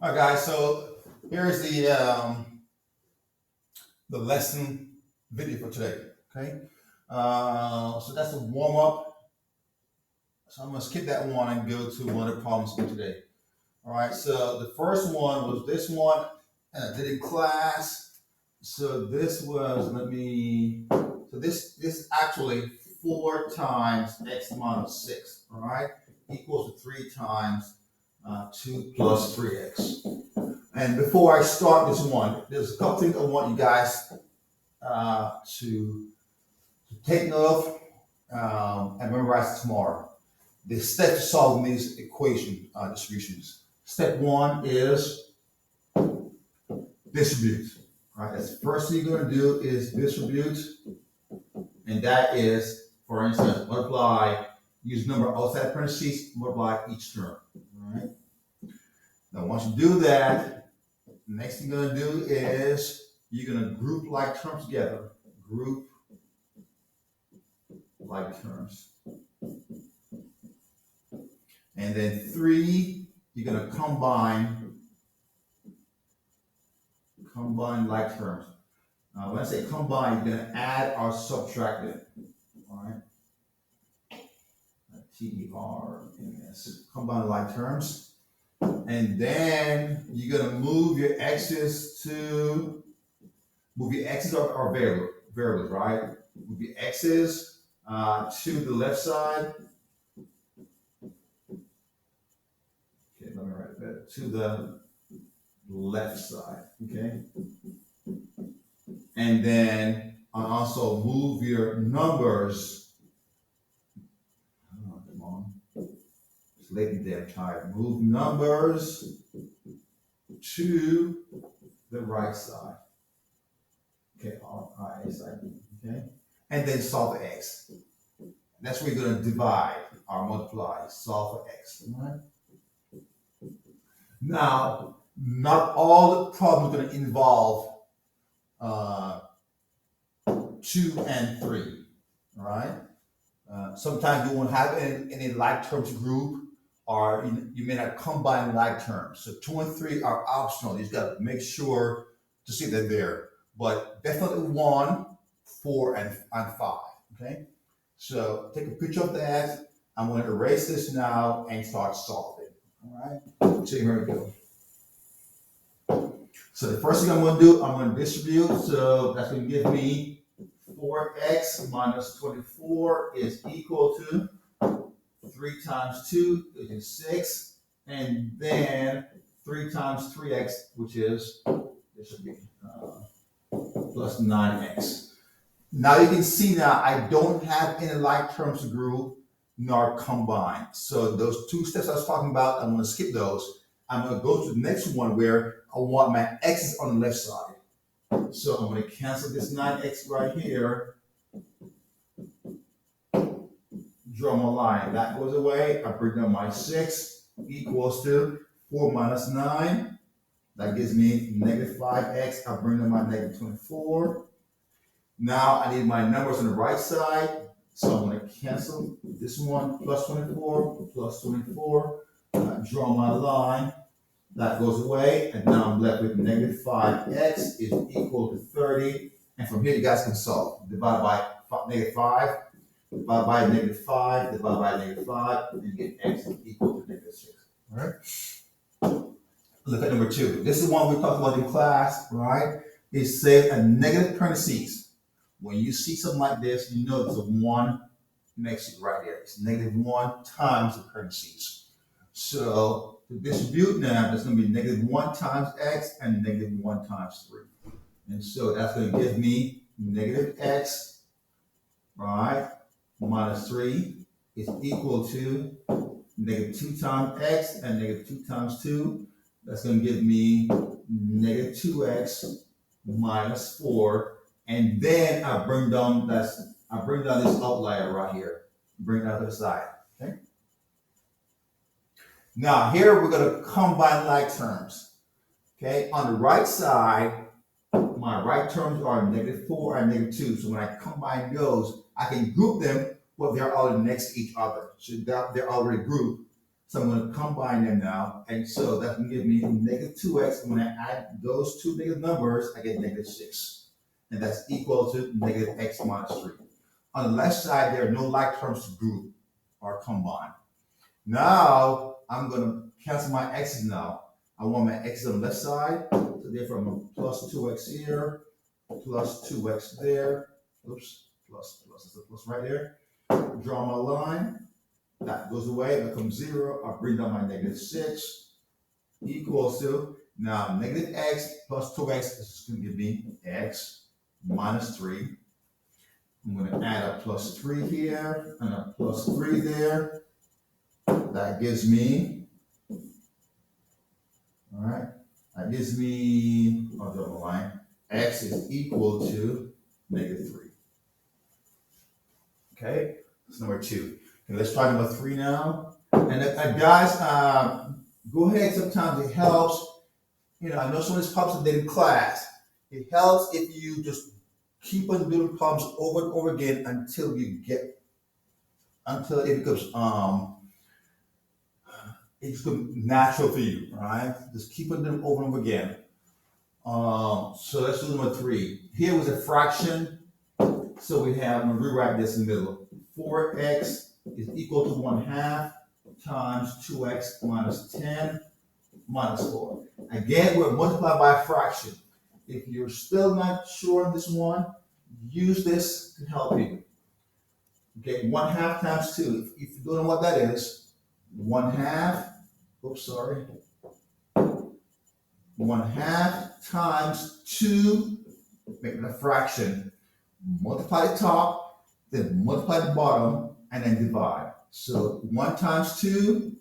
All right, guys. So here's the lesson video for today. Okay. So that's a warm up. So I'm gonna skip that one and go to one of the problems for today. All right. So the first one was this one, and I did in class. So this was So this actually 4 times x minus 6. All right, equals to 3 times 2 plus 3x. And before I start this one, there's a couple things I want you guys to take note of and memorize tomorrow. The steps to solving these equation distributions. Step one is distribute. All right, that's the first thing you're going to do is distribute, and that is, for instance, multiply. Use number outside parentheses, multiply each term. All right. Now, once you do that, the next thing you're going to do is you're going to group like terms together. Group like terms. And then 3, you're going to combine like terms. When I say combine, you're going to add or subtract it. All right. TERMS. Combine like terms. And then you're going to move your x's or variables, right? Move your x's to the left side. Okay, let me write that. To the left side, okay? And then also move your numbers. Oh, come on. It's late in the day, I'm tired. Move numbers to the right side. Okay, right side, okay? And then solve for x. That's where you're going to divide or multiply. Solve for x, all right? Now, not all the problems are going to involve 2 and 3, all right? Sometimes you won't have any like terms group, or you may not combine like terms. So 2 and 3 are optional. You just got to make sure to see that they're, but definitely 1, 4, and 5, okay? So take a picture of that. I'm going to erase this now and start solving, all right? So here we go. So the first thing I'm going to do, I'm going to distribute. So that's going to give me 4x minus 24 is equal to 3 times 2, which is 6, and then 3 times 3x, which is, this should be plus 9x. Now you can see now I don't have any like terms to group nor combine. So those 2 steps I was talking about, I'm going to skip those. I'm going to go to the next one where I want my x's on the left side. So I'm going to cancel this 9x right here. Draw my line. That goes away. I bring down my 6 equals to 4 minus 9. That gives me negative 5x. I bring down my negative 24. Now I need my numbers on the right side. So I'm going to cancel this one, plus 24, plus 24. Draw my line. That goes away, and now I'm left with negative 5x is equal to 30. And from here, you guys can solve. Divide by negative 5, divide by negative 5, divide by negative 5, and you get x is equal to negative 6. All right? Look at number 2. This is one we talked about in class, right? It says a negative parentheses. When you see something like this, you know there's a 1 next to it right there. It's negative 1 times the parentheses. So to distribute now, that's going to be negative 1 times x and negative 1 times 3. And so that's going to give me negative x, right, minus 3 is equal to negative 2 times x and negative 2 times 2. That's going to give me negative 2x minus 4. And then I bring down this outlier right here. Bring that to the side. Okay. Now here we're going to combine like terms. Okay. On the right side, my right terms are negative 4 and negative 2. So when I combine those, I can group them, but they're already next to each other. So they're already grouped. So I'm going to combine them now. And so that can give me negative 2x. When I add those two negative numbers, I get negative 6. And that's equal to negative x minus 3. On the left side, there are no like terms to group or combine. Now, I'm going to cancel my x's now. I want my x's on the left side. So therefore, I'm going to plus 2x here, plus 2x there. Oops, plus, that's a plus right there. Draw my line. That goes away, it becomes 0. I bring down my negative 6 equals to, now negative x plus 2x is going to give me x minus 3. I'm going to add a plus 3 here and a plus 3 there. That gives me, all right, that gives me, I'll draw the line, x is equal to negative 3. Okay, that's number 2. Okay, let's try number 3 now. And guys, go ahead. Sometimes it helps. You know, I know some of these problems are in class. It helps if you just keep on doing problems over and over again until it becomes it's natural for you. All right, just keep on doing it over and over again. So let's do number 3. Here was a fraction. So we have, I'm going to rewrite this in the middle. 4x is equal to 1/2 times 2x minus 10 minus 4. Again, we're multiplied by a fraction. If you're still not sure on this one, use this to help you. Okay, 1/2 times 2. If you don't know what that is, 1/2, oops, sorry. 1/2 times 2, make it a fraction. Multiply the top, then multiply the bottom, and then divide. So 1 times 2,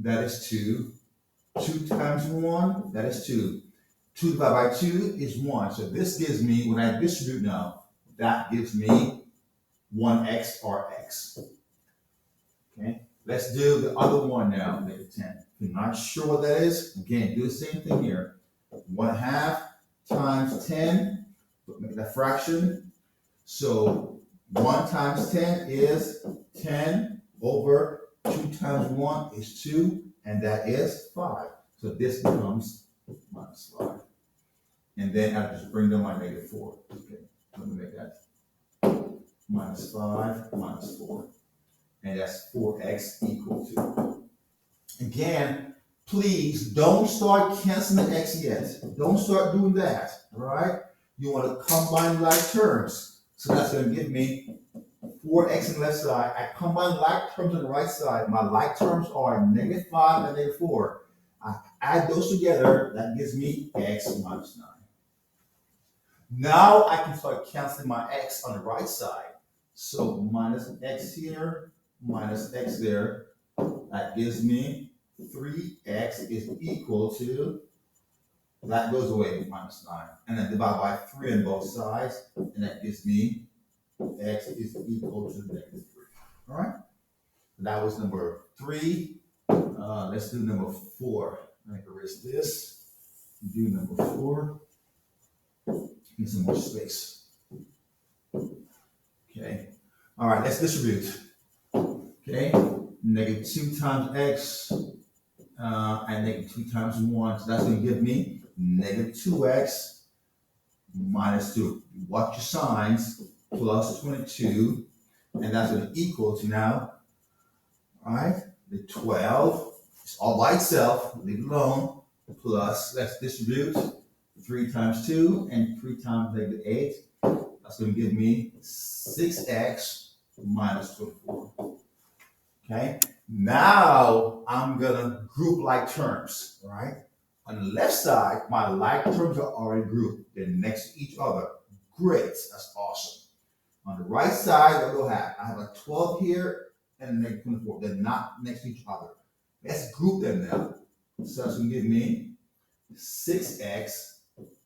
that is 2. 2 times 1, that is 2. 2 divided by 2 is 1. So this gives me, when I distribute now, that gives me 1x or x. Okay, let's do the other one now, negative 10. If you're not sure what that is, again, do the same thing here. 1/2 times 10, make it a fraction. So 1 times 10 is 10 over 2 times 1 is 2, and that is 5. So this becomes minus 5. And then I just bring down my negative 4. Okay, let me make that minus 5 minus 4. And that's 4x equal to. Again, please don't start canceling the x yet. Don't start doing that, all right? You want to combine like terms. So that's going to give me 4x on the left side. I combine like terms on the right side. My like terms are negative 5 and negative 4. I add those together. That gives me x minus 9. Now I can start canceling my x on the right side. So minus x here, minus x there. That gives me 3x is equal to, that goes away, minus 9. And then divide by 3 on both sides. And that gives me x is equal to negative 3. All right? That was number 3. Let's do number 4. I can erase this. Do number 4. Need some more space. Okay. All right, let's distribute. Okay. Negative 2 times x and negative 2 times 1. So that's going to give me negative 2x minus 2. Watch your signs. Plus 22. And that's going to equal to now, all right, the 12. It's all by itself. Leave it alone. Plus, let's distribute. 3 times 2 and 3 times negative 8. That's going to give me 6x minus 24. Okay, now I'm going to group like terms, right? On the left side, my like terms are already grouped. They're next to each other. Great, that's awesome. On the right side, what do I have? I have a 12 here and a negative 24. They're not next to each other. Let's group them now. So that's going to give me 6x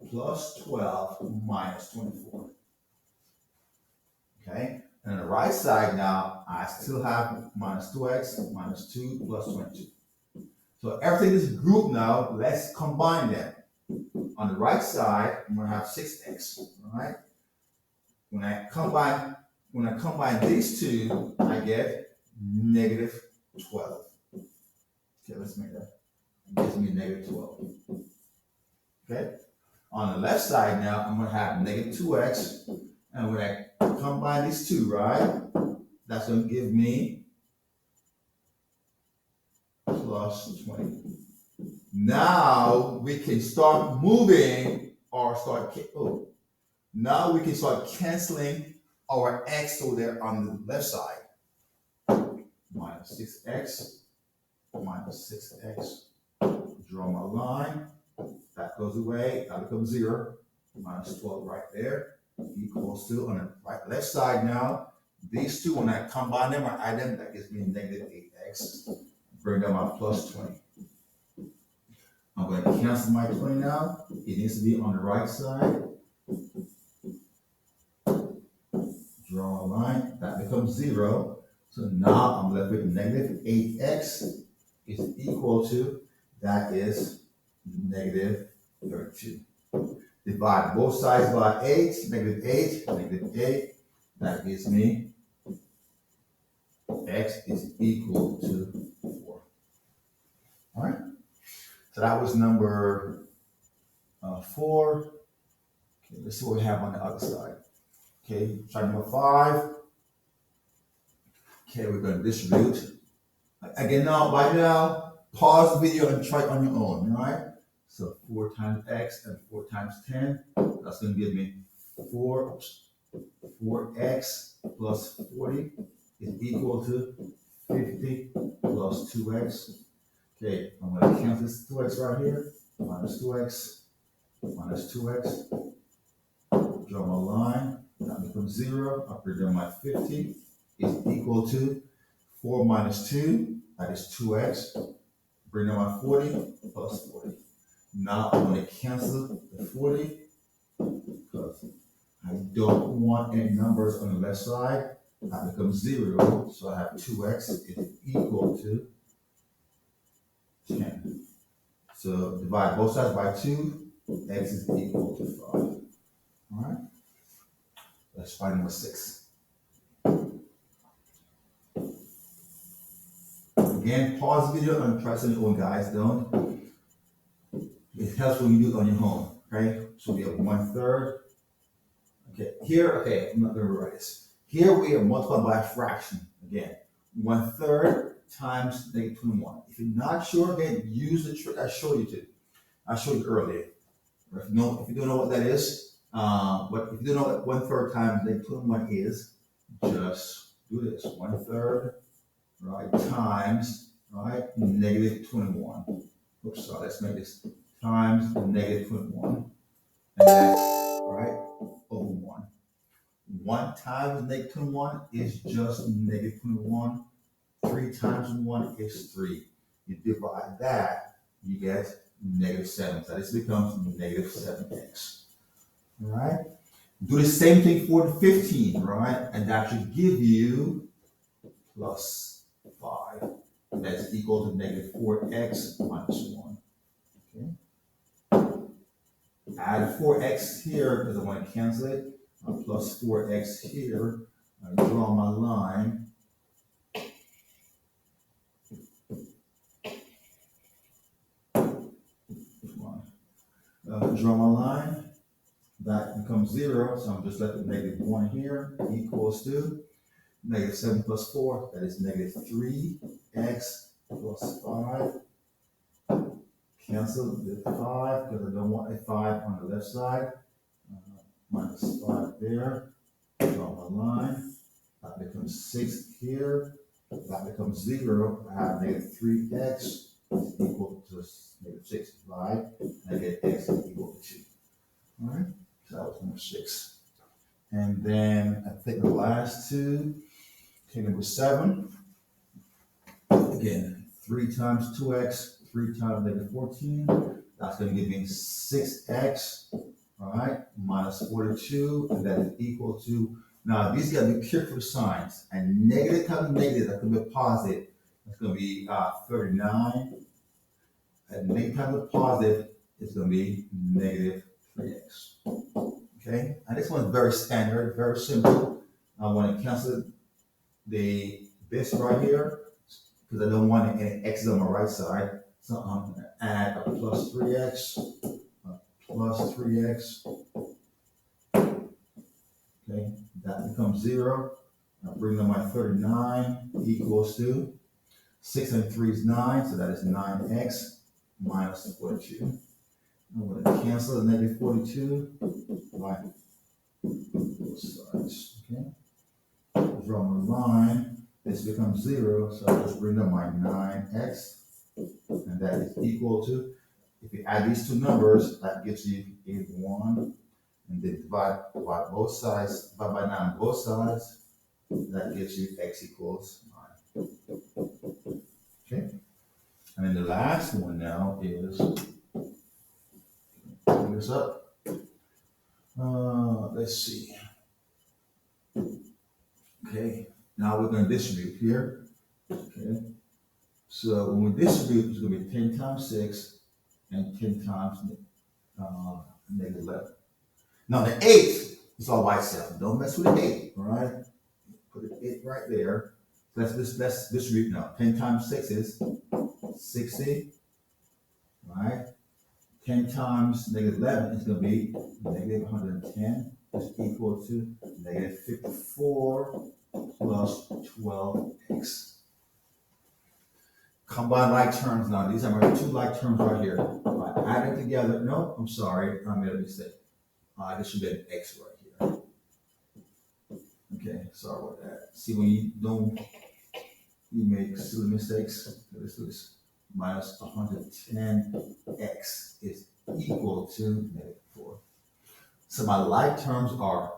plus 12 minus 24. Okay, and on the right side now, I still have minus 2x minus 2 plus 22. So everything is grouped now. Let's combine them. On the right side, I'm going to have 6x. All right. When I combine, these two, I get negative 12. Okay, let's make that. It gives me negative 12. Okay? On the left side now, I'm gonna have negative 2x, and when I combine these two, right, that's gonna give me plus 20. Now we can start moving or now we can start canceling our x over there on the left side. Minus 6x, minus 6x. Draw my line. That goes away. That becomes 0. Minus 12 right there. Equals to, on the right left side now, these two, when I combine them or add them, that gives me negative 8x. Bring down my plus 20. I'm going to cancel my 20 now. It needs to be on the right side. Draw a line. That becomes 0. So now I'm left with negative 8x is equal to, that is negative 32. Divide both sides by 8, negative 8, negative 8. That gives me x is equal to 4. All right? So that was number 4. Okay, let's see what we have on the other side. Okay, try number 5. Okay, we're going to distribute. Again, by now, pause the video and try it on your own, all right? So 4 times x and 4 times 10, that's going to give me 4x plus 40 is equal to 50 plus 2x. Okay, I'm going to cancel this 2x right here. Minus 2x, minus 2x. Draw my line. That becomes 0. I present my 50 is equal to 4 minus 2. That is 2x. Bring down my 40 plus 40. Now I'm going to cancel the 40 because I don't want any numbers on the left side. That becomes 0. So I have 2x is equal to 10. So divide both sides by 2. X is equal to 5. All right. Let's find number 6. Again, pause the video and try this on your own, guys. Don't. It helps when you do it on your own. Okay. So we have 1/3. Okay. Here, okay, I'm not going to rewrite this. Here we are multiplied by a fraction. Again, 1/3 times negative 21. If you're not sure, again, use the trick I showed you earlier. If you don't know what that is, but if you don't know what 1/3 times negative 21 is, just do this. 1/3, right, times, right, negative 21. Oops, sorry, let's make this times negative 21. And that's, right, over 1. 1 times negative 21 is just negative 21. 3 times 1 is 3. You divide that, you get negative 7. So this becomes negative 7x. All right? Do the same thing for the 15, right? And that should give you plus 5. That's equal to negative 4x minus 1. Okay? Add 4x here because I want to cancel it. Plus 4x here. I draw my line. Draw my line. That becomes 0, so I'm just left with negative 1 here, equals to negative 7 plus 4, that is negative 3x plus 5. Cancel the 5 because I don't want a 5 on the left side. Minus 5 there. Draw my line. That becomes 6 here. That becomes 0. I have negative 3x is equal to negative 6, right? And I get x is equal to 2. All right? So that was number 6. And then I think the last two, okay, number 7. Again, 3 times 2x, 3 times negative 14. That's going to give me 6x, all right, minus 42, and that is equal to, now these got to be careful with signs. And negative times negative, that's going to be positive. That's going to be 39. And negative times positive is going to be negative 3x. Okay, and this one's very standard, very simple. I want to cancel this right here. because I don't want any x's on my right side. So I'm gonna add a plus 3x, a plus 3x. Okay, that becomes 0. I bring down my 39 equals to 6 and 3 is 9, so that is 9x minus 42. I'm going to cancel the negative 42 by both sides. Okay, draw my line. This becomes 0, so I just bring down my 9x, and that is equal to, if you add these two numbers, that gives you 81, and then divide by both sides, divide by 9 on both sides, that gives you x equals 9. Okay, and then the last one now is, bring this up. Let's see. Okay, now we're going to distribute here. Okay, so when we distribute, it's going to be 10 times 6 and 10 times negative 11. Now the 8 is all by itself. Don't mess with the 8, all right? Put the 8 right there. Let's distribute now. 10 times 6 is 60, right? 10 times negative 11 is going to be negative 110, is equal to negative 54 plus 12x. Combine like terms now. These are my two like terms right here. If I add it together, no, I'm sorry, I made a mistake. This should be an x right here. Okay, sorry about that. See, when you make silly mistakes. Let's do this. Minus 110x is equal to negative 4. So my like terms are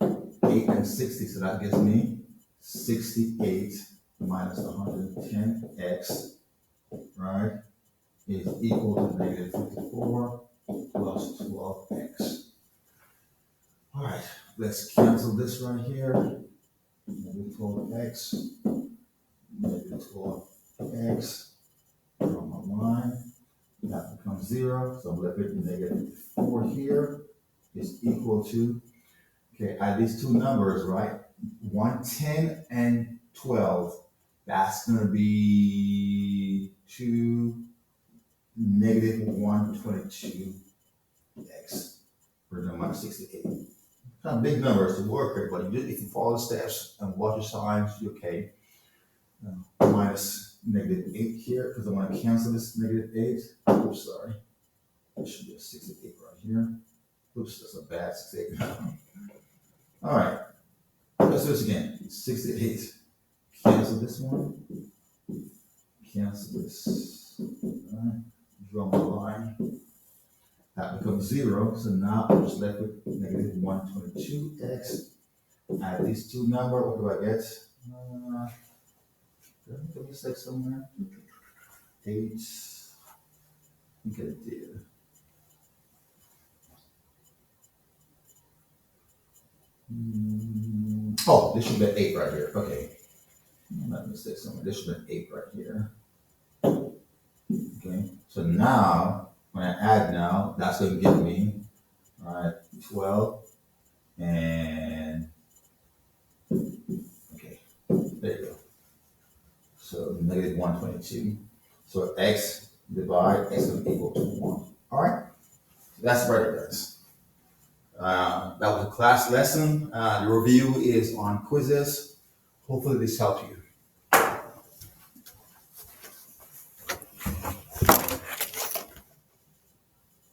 8 and 60, so that gives me 68 minus 110x, right, is equal to negative 54 plus 12x. All right, let's cancel this right here. Negative 12x, negative 12x, draw my line. That becomes 0, so I'm left with negative 4 here is equal to, okay, add these two numbers, right? 110 and 12. That's going to be 2 negative 122x. We're going to minus 68. Kind of big numbers to work with, but if you follow the steps and watch your signs, you're okay. Minus negative 8 here, because I want to cancel this negative 8. Oops, sorry. There should be a 68 right here. Oops, that's a bad 68. All right, let's do this again. 68. Cancel this one. Cancel this. All right. Draw my line. That becomes 0. So now I'm just left with negative 122x. Add these two numbers. What do I get? Did I make a mistake somewhere? 8. I think I did. Oh, this should be an 8 right here. Okay. I made a mistake somewhere. This should be an 8 right here. Okay. So now, when I add now, that's going to give me, all right, 12 and, okay, there you go. So negative 122. So x divide x is equal to 1. All right, that's what it does. That was a class lesson. The review is on quizzes. Hopefully this helped you.